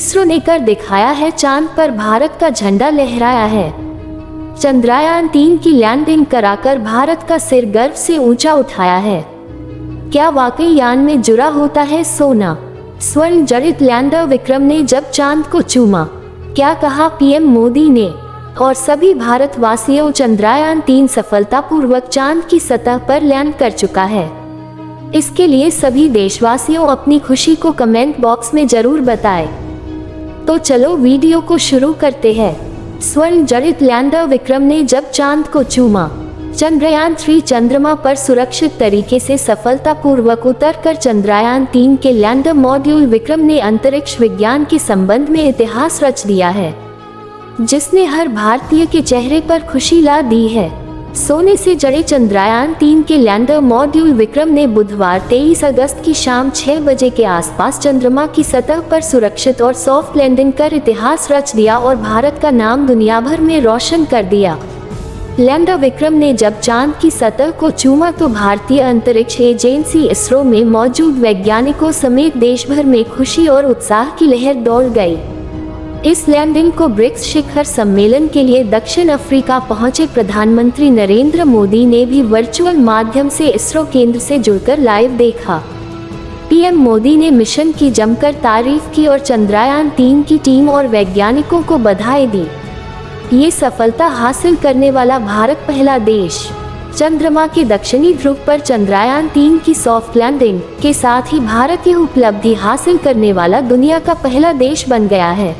इसरो ने कर दिखाया है, चांद पर भारत का झंडा लहराया है। चंद्रयान-3 की लैंडिंग कराकर भारत का सिर गर्व से ऊंचा उठाया है। क्या वाकई यान में जुड़ा होता है सोना? स्वर्ण जड़ित लैंडर विक्रम ने जब चांद को चूमा, क्या कहा पीएम मोदी ने? और सभी भारतवासियों, चंद्रयान-3 सफलतापूर्वक चांद की सतह पर लैंड कर चुका है। इसके लिए सभी देशवासियों अपनी खुशी को कमेंट बॉक्स में जरूर बताएं। तो चलो वीडियो को शुरू करते हैं। स्वर्ण जड़ित लैंडर विक्रम ने जब चांद को चूमा। चंद्रयान-3 चंद्रमा पर सुरक्षित तरीके से सफलतापूर्वक उतरकर चंद्रयान-3 के लैंडर मॉड्यूल विक्रम ने अंतरिक्ष विज्ञान के संबंध में इतिहास रच दिया है, जिसने हर भारतीय के चेहरे पर खुशी ला दी है। सोने से जड़े चंद्रयान-3 के लैंडर मॉड्यूल विक्रम ने बुधवार 23 अगस्त की शाम 6 बजे के आसपास चंद्रमा की सतह पर सुरक्षित और सॉफ्ट लैंडिंग कर इतिहास रच दिया और भारत का नाम दुनिया भर में रोशन कर दिया। लैंडर विक्रम ने जब चांद की सतह को चूमा तो भारतीय अंतरिक्ष एजेंसी इसरो में मौजूद वैज्ञानिकों समेत देश भर में खुशी और उत्साह की लहर दौड़ गई। इस लैंडिंग को ब्रिक्स शिखर सम्मेलन के लिए दक्षिण अफ्रीका पहुंचे प्रधानमंत्री नरेंद्र मोदी ने भी वर्चुअल माध्यम से इसरो केंद्र से जुड़कर लाइव देखा। पीएम मोदी ने मिशन की जमकर तारीफ की और चंद्रयान-3 की टीम और वैज्ञानिकों को बधाई दी। ये सफलता हासिल करने वाला भारत पहला देश, चंद्रमा के दक्षिणी ध्रुव पर चंद्रयान-3 की सॉफ्ट लैंडिंग के साथ ही भारत यह उपलब्धि हासिल करने वाला दुनिया का पहला देश बन गया है।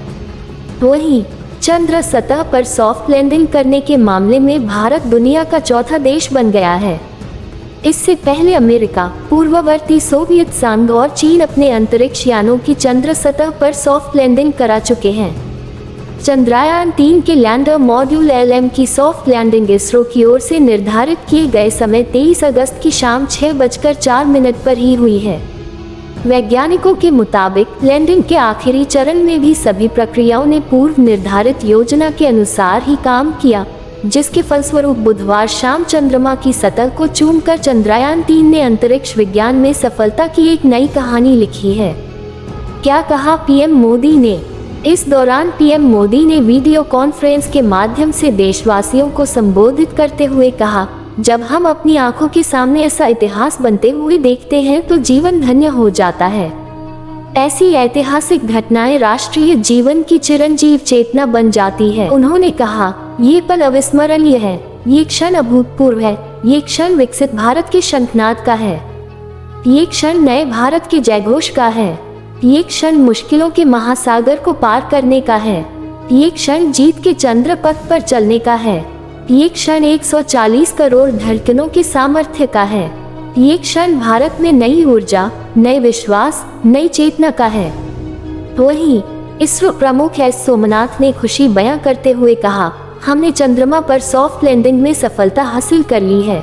वहीं चंद्र सतह पर सॉफ्ट लैंडिंग करने के मामले में भारत दुनिया का चौथा देश बन गया है। इससे पहले अमेरिका, पूर्ववर्ती सोवियत संघ और चीन अपने अंतरिक्ष यानों की चंद्र सतह पर सॉफ्ट लैंडिंग करा चुके हैं। चंद्रयान-3 के लैंडर मॉड्यूल LM की सॉफ्ट लैंडिंग इसरो की ओर से निर्धारित किए गए समय 23 अगस्त की शाम 6:04 पर ही हुई है। वैज्ञानिकों के मुताबिक लैंडिंग के आखिरी चरण में भी सभी प्रक्रियाओं ने पूर्व निर्धारित योजना के अनुसार ही काम किया, जिसके फलस्वरूप बुधवार शाम चंद्रमा की सतह को चूमकर चंद्रयान-3 ने अंतरिक्ष विज्ञान में सफलता की एक नई कहानी लिखी है। क्या कहा पीएम मोदी ने? इस दौरान पीएम मोदी ने वीडियो कॉन्फ्रेंस के माध्यम से देशवासियों को संबोधित करते हुए कहा, जब हम अपनी आंखों के सामने ऐसा इतिहास बनते हुए देखते हैं तो जीवन धन्य हो जाता है। ऐसी ऐतिहासिक घटनाएं राष्ट्रीय जीवन की चिरंजीव चेतना बन जाती है। उन्होंने कहा, ये पल अविस्मरणीय है, ये क्षण अभूतपूर्व है, ये क्षण विकसित भारत के शंखनाद का है, ये क्षण नए भारत के जयघोष का है, ये क्षण मुश्किलों के महासागर को पार करने का है, ये क्षण जीत के चंद्र पथ पर चलने का है, ये क्षण 140 करोड़ धड़कनों के सामर्थ्य का है, ये क्षण भारत में नई ऊर्जा, नए विश्वास, नई चेतना का है। वहीं इसरो प्रमुख एस सोमनाथ ने खुशी बयां करते हुए कहा, हमने चंद्रमा पर सॉफ्ट लैंडिंग में सफलता हासिल कर ली है।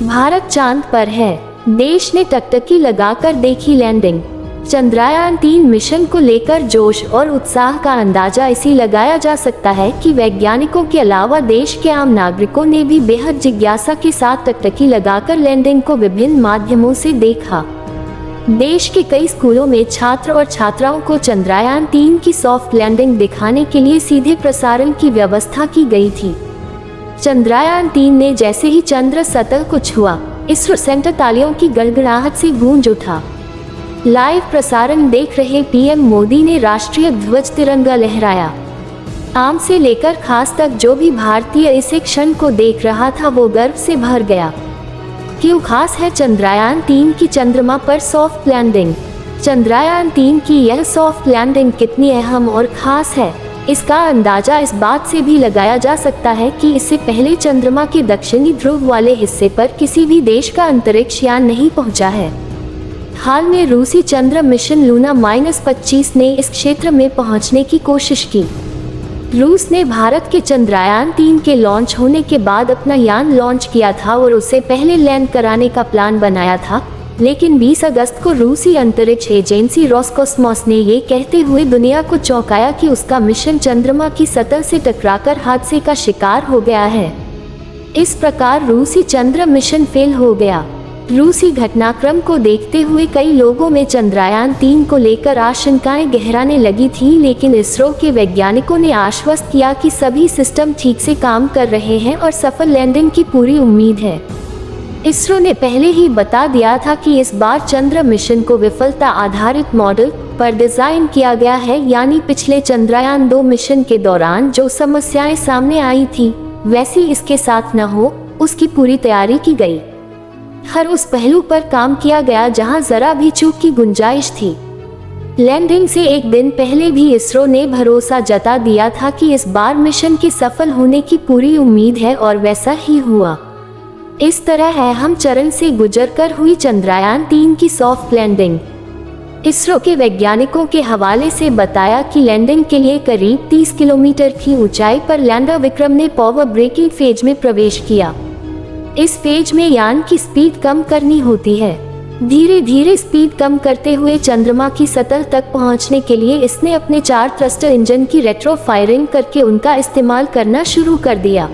भारत चांद पर है, देश ने टकटकी लगाकर देखी लैंडिंग। चंद्रयान-3 मिशन को लेकर जोश और उत्साह का अंदाजा इसी लगाया जा सकता है कि वैज्ञानिकों के अलावा देश के आम नागरिकों ने भी बेहद जिज्ञासा के साथ टकटकी लगाकर लैंडिंग को विभिन्न माध्यमों से देखा। देश के कई स्कूलों में छात्र और छात्राओं को चंद्रयान-3 की सॉफ्ट लैंडिंग दिखाने के लिए सीधे प्रसारण की व्यवस्था की गई थी। चंद्रयान-3 ने जैसे ही चंद्र सतह को छुआ, इसरो सेंटर तालियों की गड़गड़ाहट से गूंज उठा। लाइव प्रसारण देख रहे पीएम मोदी ने राष्ट्रीय ध्वज तिरंगा लहराया। आम से लेकर खास तक जो भी भारतीय इस क्षण को देख रहा था वो गर्व से भर गया। क्यों खास है चंद्रयान-3 की चंद्रमा पर सॉफ्ट लैंडिंग? चंद्रयान-3 की यह सॉफ्ट लैंडिंग कितनी अहम और खास है, इसका अंदाजा इस बात से भी लगाया जा सकता है कि इससे पहले चंद्रमा के दक्षिणी ध्रुव वाले हिस्से पर किसी भी देश का अंतरिक्ष यान नहीं पहुंचा है। हाल में रूसी चंद्र मिशन लूना -25 ने इस क्षेत्र में पहुंचने की कोशिश की। रूस ने भारत के चंद्रयान-3 के लॉन्च होने के बाद अपना यान लॉन्च किया था और उसे पहले लैंड कराने का प्लान बनाया था, लेकिन 20 अगस्त को रूसी अंतरिक्ष एजेंसी रोसकोस्मोस ने ये कहते हुए दुनिया को चौंकाया कि उसका मिशन चंद्रमा की सतह से टकराकर हादसे का शिकार हो गया है। इस प्रकार रूसी चंद्र मिशन फेल हो गया। रूसी घटनाक्रम को देखते हुए कई लोगों में चंद्रयान-3 को लेकर आशंकाएं गहराने लगी थी, लेकिन इसरो के वैज्ञानिकों ने आश्वस्त किया कि सभी सिस्टम ठीक से काम कर रहे हैं और सफल लैंडिंग की पूरी उम्मीद है। इसरो ने पहले ही बता दिया था कि इस बार चंद्र मिशन को विफलता आधारित मॉडल पर डिजाइन किया गया है, यानी पिछले चंद्रयान-2 मिशन के दौरान जो समस्याएं सामने आई थी वैसी इसके साथ न हो, उसकी पूरी तैयारी की गई। हर उस पहलू पर काम किया गया जहां जरा भी चूक की गुंजाइश थी। लैंडिंग से एक दिन पहले भी इसरो ने भरोसा जता दिया था कि इस बार मिशन के सफल होने की पूरी उम्मीद है, और वैसा ही हुआ। इस तरह अहम चरण से गुजरकर हुई चंद्रयान-3 की सॉफ्ट लैंडिंग। इसरो के वैज्ञानिकों के हवाले से बताया कि लैंडिंग के लिए करीब 30 किलोमीटर की ऊंचाई पर लैंडर विक्रम ने पावर ब्रेकिंग फेज में प्रवेश किया। इस फेज में यान की स्पीड कम करनी होती है। धीरे धीरे स्पीड कम करते हुए चंद्रमा की सतह तक पहुंचने के लिए इसने अपने 4 थ्रस्टर इंजन की रेट्रो फायरिंग करके उनका इस्तेमाल करना शुरू कर दिया।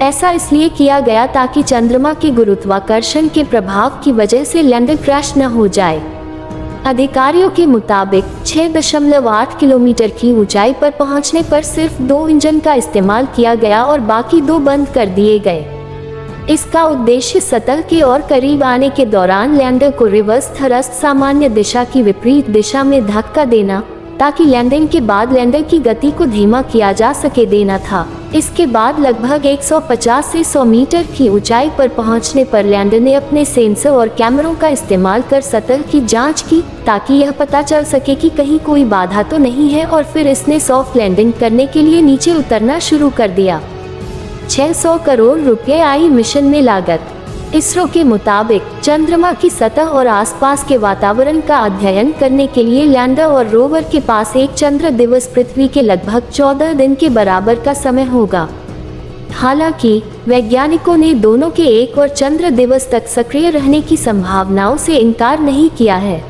ऐसा इसलिए किया गया ताकि चंद्रमा के गुरुत्वाकर्षण के प्रभाव की वजह से लैंडर क्रैश न हो जाए। अधिकारियों के मुताबिक 6.8 किलोमीटर की ऊंचाई पर पहुंचने पर सिर्फ 2 इंजन का इस्तेमाल किया गया और बाकी 2 बंद कर दिए गए। इसका उद्देश्य सतह के और करीब आने के दौरान लैंडर को रिवर्स थ्रस्ट सामान्य दिशा की विपरीत दिशा में धक्का देना, ताकि लैंडिंग के बाद लैंडर की गति को धीमा किया जा सके देना था। इसके बाद लगभग 150 से 100 मीटर की ऊंचाई पर पहुंचने पर लैंडर ने अपने सेंसर और कैमरों का इस्तेमाल कर सतह की जांच की, ताकि यह पता चल सके कि कहीं कोई बाधा तो नहीं है, और फिर इसने सॉफ्ट लैंडिंग करने के लिए नीचे उतरना शुरू कर दिया। 600 करोड़ रुपए आई मिशन में लागत। इसरो के मुताबिक चंद्रमा की सतह और आसपास के वातावरण का अध्ययन करने के लिए लैंडर और रोवर के पास एक चंद्र दिवस पृथ्वी के लगभग 14 दिन के बराबर का समय होगा। हालांकि वैज्ञानिकों ने दोनों के एक और चंद्र दिवस तक सक्रिय रहने की संभावनाओं से इनकार नहीं किया है।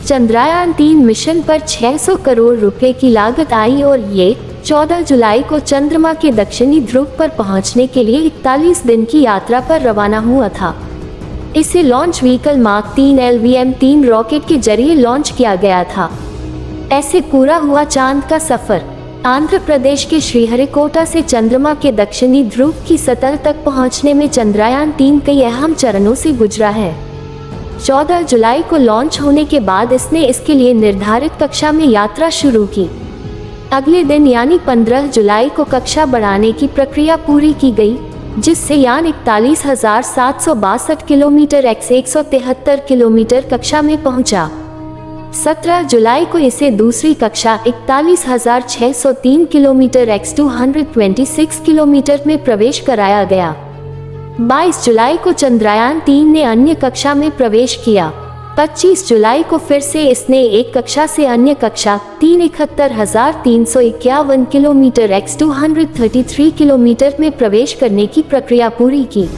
चंद्रयान-3 मिशन पर 600 करोड़ रुपए की लागत आई और ये 14 जुलाई को चंद्रमा के दक्षिणी ध्रुव पर पहुंचने के लिए 41 दिन की यात्रा पर रवाना हुआ था। इसे launch vehicle mark 3 LVM-3 rocket के जरिए लॉन्च किया गया था। ऐसे पूरा हुआ चांद का सफर। आंध्र प्रदेश के श्रीहरिकोटा से चंद्रमा के दक्षिणी ध्रुव की सतह तक पहुंचने में चंद्रयान-3 कई अहम चरणों से गुजरा है। 14 जुलाई को लॉन्च होने के बाद इसने इसके लिए निर्धारित कक्षा में यात्रा शुरू की। अगले दिन यानी 15 जुलाई को कक्षा बढ़ाने की प्रक्रिया पूरी की गई, जिससे यान 41,762 किलोमीटर x 173 किलोमीटर कक्षा में पहुंचा। 17 जुलाई को इसे दूसरी कक्षा 41,603 किलोमीटर x 226 किलोमीटर में प्रवेश कराया गया। 22 जुलाई को चंद्रयान-3 ने अन्य कक्षा में प्रवेश किया। 25 जुलाई को फिर से इसने एक कक्षा से अन्य कक्षा 71,351 किलोमीटर x 233 किलोमीटर में प्रवेश करने की प्रक्रिया पूरी की।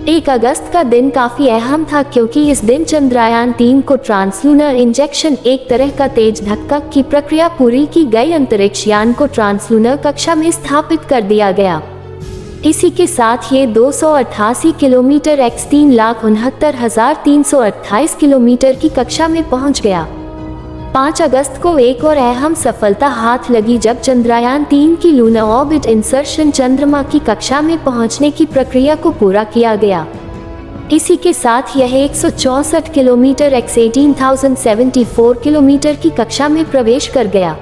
1 अगस्त का दिन काफी अहम था, क्योंकि इस दिन चंद्रयान-3 को ट्रांसलूनर इंजेक्शन, एक तरह का तेज धक्का की प्रक्रिया पूरी की गई। अंतरिक्ष यान को ट्रांसलूनर कक्षा में स्थापित कर दिया गया। इसी के साथ ये 288 किलोमीटर x 3,69,328 किलोमीटर की कक्षा में पहुंच गया। 5 अगस्त को एक और अहम सफलता हाथ लगी, जब चंद्रयान-3 की लूनर ऑर्बिट इंसर्शन चंद्रमा की कक्षा में पहुंचने की प्रक्रिया को पूरा किया गया। इसी के साथ यह 164 किलोमीटर x 18,074 किलोमीटर की कक्षा में प्रवेश कर गया।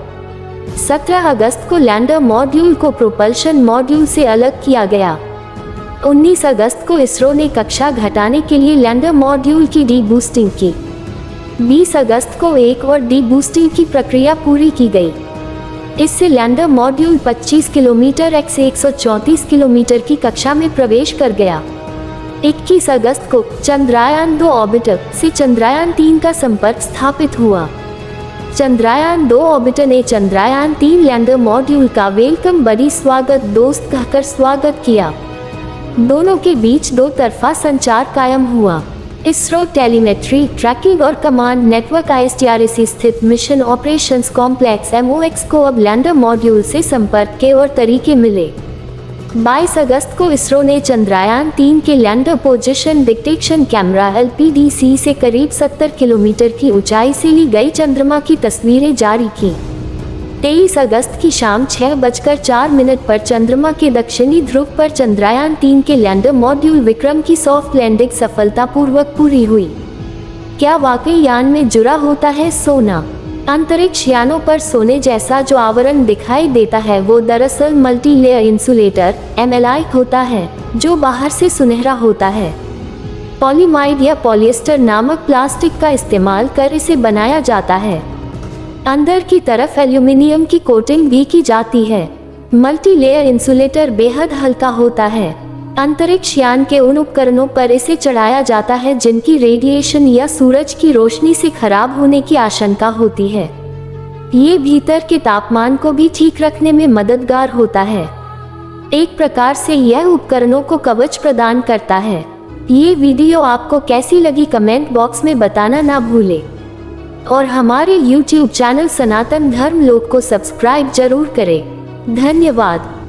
17 अगस्त को लैंडर मॉड्यूल को प्रोपल्शन मॉड्यूल से अलग किया गया। 19 अगस्त को इसरो ने कक्षा घटाने के लिए लैंडर मॉड्यूल की डी-बूस्टिंग की। 20 अगस्त को एक और डी-बूस्टिंग की प्रक्रिया पूरी की गई। इससे lander module 25 kilometre x 134 kilometre की कक्षा में प्रवेश कर गया। 21 अगस्त को चंद्रयान-2 ऑर्बिटर से चंद्रयान-3 का संपर्क स्थापित हुआ। चंद्रयान-2 ऑर्बिटर ने चंद्रयान-3 लैंडर मॉड्यूल का वेलकम बडी स्वागत दोस्त कहकर स्वागत किया। दोनों के बीच 2 तरफा संचार कायम हुआ। इसरो टेलीमेट्री, ट्रैकिंग और कमांड नेटवर्क ISTRC स्थित मिशन ऑपरेशंस कॉम्प्लेक्स MOX को अब लैंडर मॉड्यूल से संपर्क के और तरीके मिले। 22 अगस्त को इसरो ने चंद्रयान 3 के lander position detection camera LPDC से करीब 70 किलोमीटर की ऊंचाई से ली गई चंद्रमा की तस्वीरें जारी की। 23 अगस्त की शाम 6:04 पर चंद्रमा के दक्षिणी ध्रुव पर चंद्रयान 3 के लैंडर मॉड्यूल विक्रम की सॉफ्ट लैंडिंग सफलतापूर्वक पूरी हुई। क्या वाकई यान में जुड़ा होता है सोना? अंतरिक्ष यानों पर सोने जैसा जो आवरण दिखाई देता है वो दरअसल मल्टी लेयर इंसुलेटर MLI होता है, जो बाहर से सुनहरा होता है। पॉलीमाइड या पॉलिएस्टर नामक प्लास्टिक का इस्तेमाल कर इसे बनाया जाता है। अंदर की तरफ एल्यूमिनियम की कोटिंग भी की जाती है। मल्टी लेयर इंसुलेटर बेहद हल्का होता है। अंतरिक्ष यान के उन उपकरणों पर इसे चढ़ाया जाता है जिनकी रेडिएशन या सूरज की रोशनी से खराब होने की आशंका होती है। ये भीतर के तापमान को भी ठीक रखने में मददगार होता है। एक प्रकार से यह उपकरणों को कवच प्रदान करता है। ये वीडियो आपको कैसी लगी कमेंट बॉक्स में बताना ना भूलें और हमारे YouTube चैनल सनातन धर्म लोक को सब्सक्राइब जरूर करें। धन्यवाद।